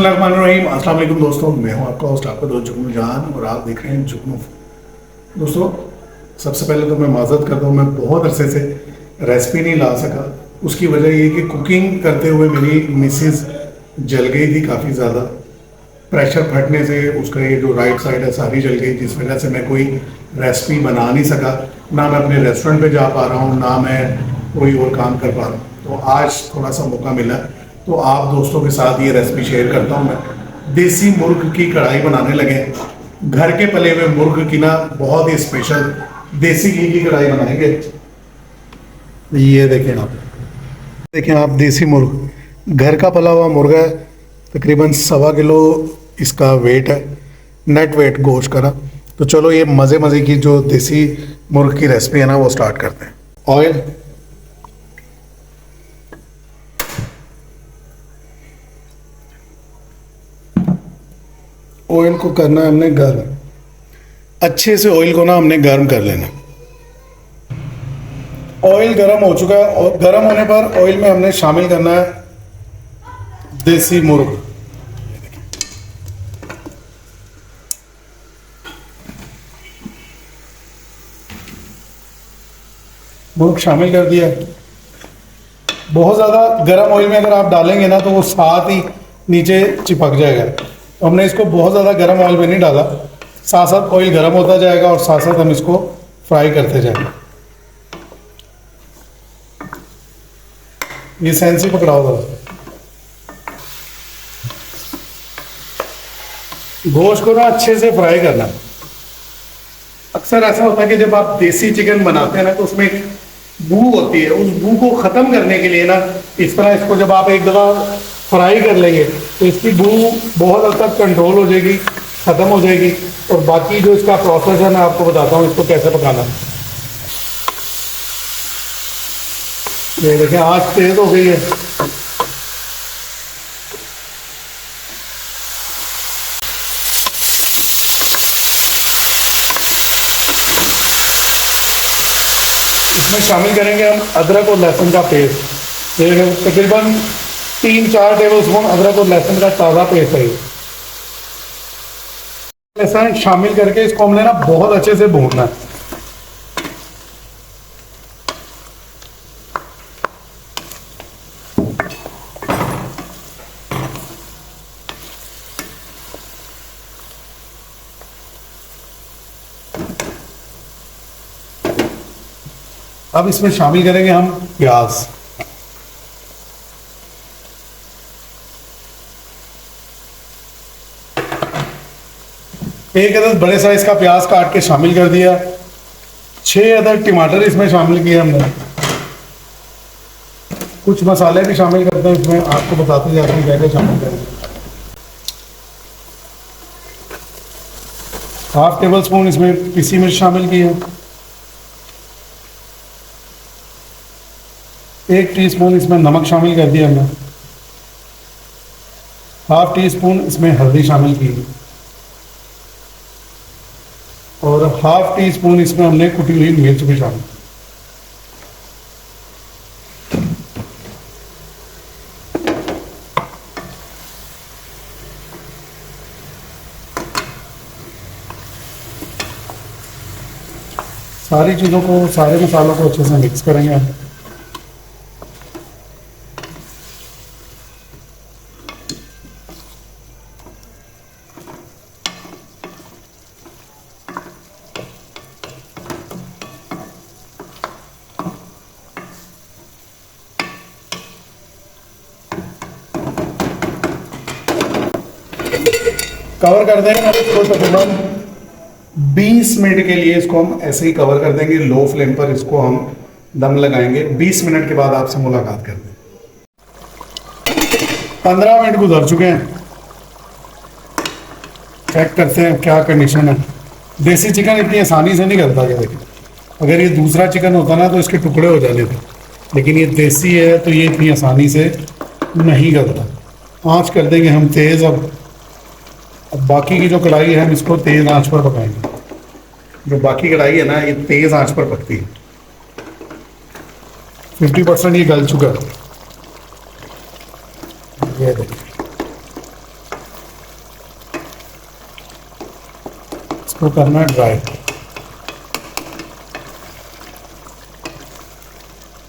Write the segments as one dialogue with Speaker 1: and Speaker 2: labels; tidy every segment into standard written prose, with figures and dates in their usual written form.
Speaker 1: बिस्मिल्लाहिर्रहमानिर्रहीम। अस्सलाम वालेकुम दोस्तों, मैं हूं आपका होस्ट, आपका दोस्त जुगनू जान, और आप देख रहे हैं जुगनू। दोस्तों, सबसे पहले तो मैं माजरत करता हूं, मैं बहुत अरसे से रेसिपी नहीं ला सका। उसकी वजह ये कि कुकिंग करते हुए मेरी मिसेस जल गई थी काफ़ी ज़्यादा। प्रेशर फटने से उसका ये जो राइट साइड है सारी जल गई, जिस वजह से मैं कोई रेसिपी बना नहीं सका। ना मैं अपने रेस्टोरेंट पे जा पा रहा हूँ, ना मैं कोई और काम कर पा रहा हूँ। तो आज थोड़ा सा मौका मिला, तो आप दोस्तों के साथ ये रेसिपी शेयर करता हूँ। मैं देसी मुर्ग की कढ़ाई बनाने लगे हैं। घर के पले हुए मुर्ग की ना बहुत ही स्पेशल देसी घी की कढ़ाई बनाएंगे। ये देखें आप देसी मुर्ग, घर का पला हुआ मुर्गा है। तकरीबन 1.25 किलो इसका वेट है, नेट वेट गोश्त का ना। तो चलो ये मज़े मज़े की जो देसी मुर्ग की रेसिपी है ना, वो स्टार्ट करते हैं। ऑयल, ऑयल को करना है हमने गर्म, अच्छे से ऑयल को ना हमने गर्म कर लेना। ऑयल गर्म हो चुका है, और गर्म होने पर ऑयल में हमने शामिल करना है देसी मुर्ग। मुर्ग शामिल कर दिया। बहुत ज़्यादा गर्म ऑयल में अगर आप डालेंगे ना तो वो साथ ही नीचे चिपक जाएगा। तो हमने इसको बहुत ज़्यादा गर्म ऑयल में नहीं डाला, साथ साथ ऑयल गर्म होता जाएगा और साथ साथ हम इसको फ्राई करते जाएंगे। ये सेंसी पकड़ाओ ज़रा। गोश्त को ना अच्छे से फ्राई करना। अक्सर ऐसा होता है कि जब आप देसी चिकन बनाते हैं ना, तो उसमें एक बू होती है। उस बू को ख़त्म करने के लिए ना, इस तरह इसको जब आप एक दफ़ा फ्राई कर लेंगे तो इसकी बू बहुत हद तक कंट्रोल हो जाएगी, ख़त्म हो जाएगी। और बाकी जो इसका प्रोसेस है मैं आपको बताता हूँ इसको कैसे पकाना। ये देखें आँच तेज़ हो गई है। इसमें शामिल करेंगे हम अदरक और लहसुन का पेस्ट। ये तकरीबन 3-4 टेबल स्पून अदरक और लहसुन का ताज़ा पेस्ट है। लहसुन शामिल करके इसको हमने ना बहुत अच्छे से भूनना है। अब इसमें शामिल करेंगे हम प्याज। एक अदद बड़े साइज का प्याज काट के शामिल कर दिया। 6 अदद टमाटर इसमें शामिल किए हमने। कुछ मसाले भी शामिल करते हैं इसमें, आपको बताते जाते हैं क्या क्या शामिल करेंगे। 1/2 टेबल स्पून इसमें पिसी मिर्च शामिल की है। 1 टीस्पून इसमें नमक शामिल कर दिया हमने। 1/2 टीस्पून इसमें हल्दी शामिल की है, और 1/2 टीस्पून इसमें हमने कुटी हुई मिर्च भी शामिल। सारी चीज़ों को, सारे मसालों को अच्छे से मिक्स करेंगे हम। कवर कर देंगे ना इसको तकरीबन 20 मिनट के लिए। इसको हम ऐसे ही कवर कर देंगे, लो फ्लेम पर इसको हम दम लगाएंगे। 20 मिनट के बाद आपसे मुलाकात करते हैं। 15 मिनट गुजर चुके हैं। चेक करते हैं क्या कंडीशन है। देसी चिकन इतनी आसानी से नहीं करता। ये देखिए, अगर ये दूसरा चिकन होता ना तो इसके टुकड़े हो जाने थे, लेकिन ये देसी है तो ये इतनी आसानी से नहीं करता। आँच कर देंगे हम तेज़। अब बाकी की जो कढ़ाई है हम इसको तेज़ आंच पर पकाएंगे। जो बाकी कढ़ाई है ना, ये तेज़ आंच पर पकती है। 50% ये गल चुका है। ये देखिए, इसको करना है ड्राई।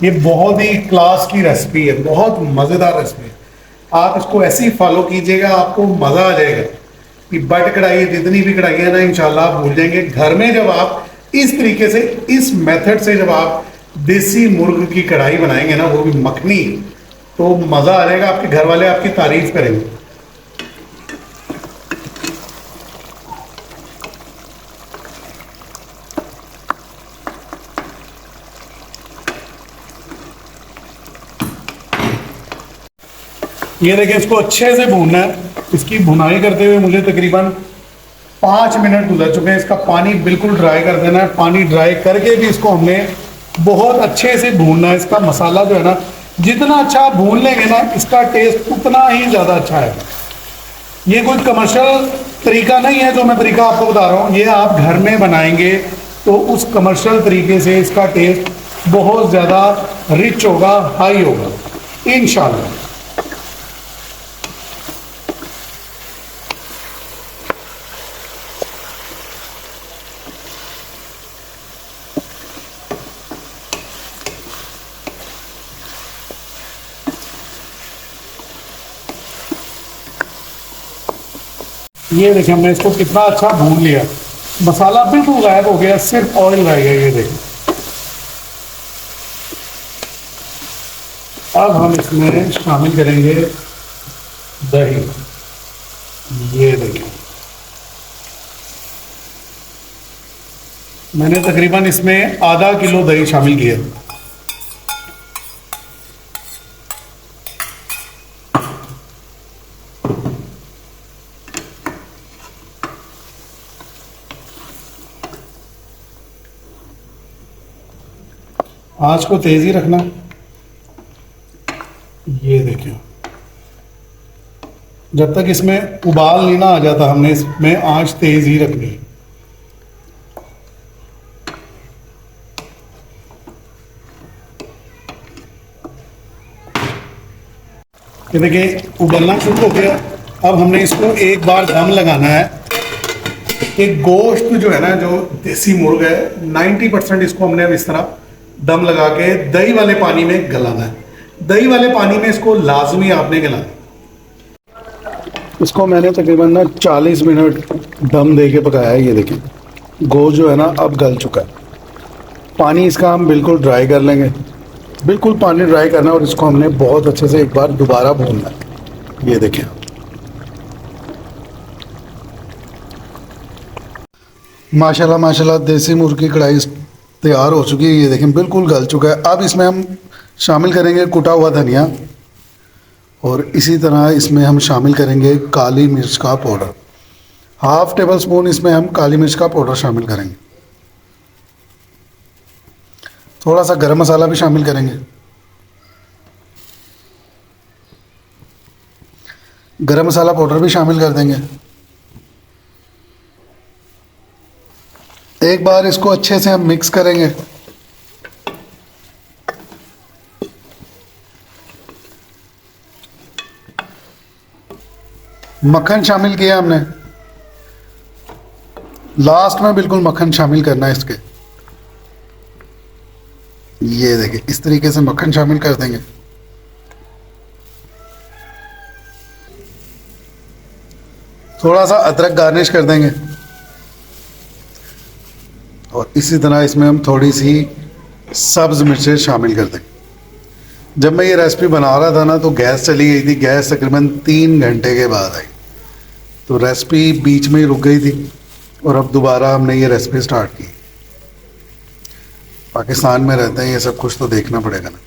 Speaker 1: ये बहुत ही क्लास की रेसिपी है, बहुत मज़ेदार रेसिपी है। आप इसको ऐसे ही फॉलो कीजिएगा, आपको मज़ा आ जाएगा कि बट कढ़ाई जितनी भी कढ़ाई है ना, इंशाल्लाह आप भूल जाएंगे। घर में जब आप इस तरीके से, इस मेथड से जब आप देसी मुर्ग की कढ़ाई बनाएंगे ना, वो भी मखनी, तो मज़ा आ जाएगा। आपके घर वाले आपकी तारीफ करेंगे। ये देखिए, इसको अच्छे से भूनना है। इसकी भुनाई करते हुए मुझे तकरीबन 5 मिनट गुजर चुके हैं। इसका पानी बिल्कुल ड्राई कर देना है। पानी ड्राई करके भी इसको हमने बहुत अच्छे से भूनना है। इसका मसाला जो है ना, जितना अच्छा आप भून लेंगे ना, इसका टेस्ट उतना ही ज़्यादा अच्छा है। ये कोई कमर्शियल तरीका नहीं है जो मैं तरीका आपको बता रहा हूँ। ये आप घर में बनाएंगे तो उस कमर्शियल तरीके से इसका टेस्ट बहुत ज़्यादा रिच होगा, हाई होगा इंशाल्लाह। ये देखिए, हमने इसको कितना अच्छा भून लिया। मसाला बिल्कुल गायब हो गया, सिर्फ ऑयल रह गया। ये देखिए, अब हम इसमें शामिल करेंगे दही। ये देखिए, मैंने तकरीबन इसमें आधा किलो दही शामिल किया। आँच को तेज ही रखना। ये देखिए, जब तक इसमें उबाल नहीं ना आ जाता, हमने इसमें आँच तेज ही रखनी है। ये देखिए, उबलना शुरू हो गया। अब हमने इसको एक बार दम लगाना है कि गोश्त जो है ना, जो देसी मुर्ग है, 90% इसको हमने अब इस तरह दम लगा के दही वाले पानी में गलाना है। दही वाले पानी में इसको लाजमी आपने गलाना। इसको मैंने तकरीबन ना 40 मिनट दम दे के पकाया है। ये देखिए, गोश्त जो है ना अब गल चुका है। पानी इसका हम बिल्कुल ड्राई कर लेंगे। बिल्कुल पानी ड्राई करना है और इसको हमने बहुत अच्छे से एक बार दोबारा भूनना है। ये देखिए, माशाल्लाह माशाल्लाह देसी मुर्ग की कढ़ाई तैयार हो चुकी है। ये देखें, बिल्कुल गल चुका है। अब इसमें हम शामिल करेंगे कुटा हुआ धनिया और इसी तरह इसमें हम शामिल करेंगे काली मिर्च का पाउडर। 1/2 टेबल स्पून इसमें हम काली मिर्च का पाउडर शामिल करेंगे। थोड़ा सा गरम मसाला भी शामिल करेंगे। गरम मसाला पाउडर भी शामिल कर देंगे। एक बार इसको अच्छे से हम मिक्स करेंगे। मक्खन शामिल किया हमने, लास्ट में बिल्कुल मक्खन शामिल करना है इसके। ये देखिए, इस तरीके से मक्खन शामिल कर देंगे। थोड़ा सा अदरक गार्निश कर देंगे और इसी तरह इसमें हम थोड़ी सी सब्ज़ मिर्चें शामिल कर देंगे। जब मैं ये रेसिपी बना रहा था ना, तो गैस चली गई थी। गैस तकरीबन 3 घंटे के बाद आई, तो रेसिपी बीच में ही रुक गई थी और अब दोबारा हमने ये रेसिपी स्टार्ट की। पाकिस्तान में रहते हैं, ये सब कुछ तो देखना पड़ेगा ना।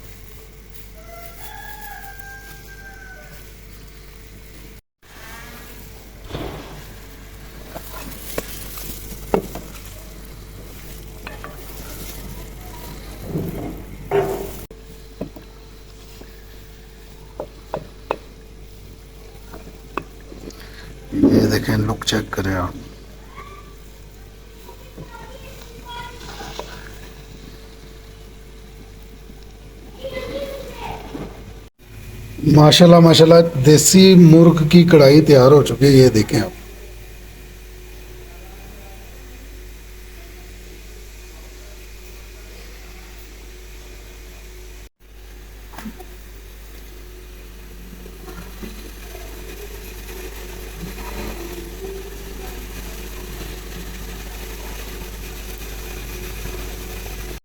Speaker 1: ये देखें, लुक चेक करें आप। माशाल्लाह माशाल्लाह, देसी मुर्ग की कढ़ाई तैयार हो चुकी है। ये देखें आप।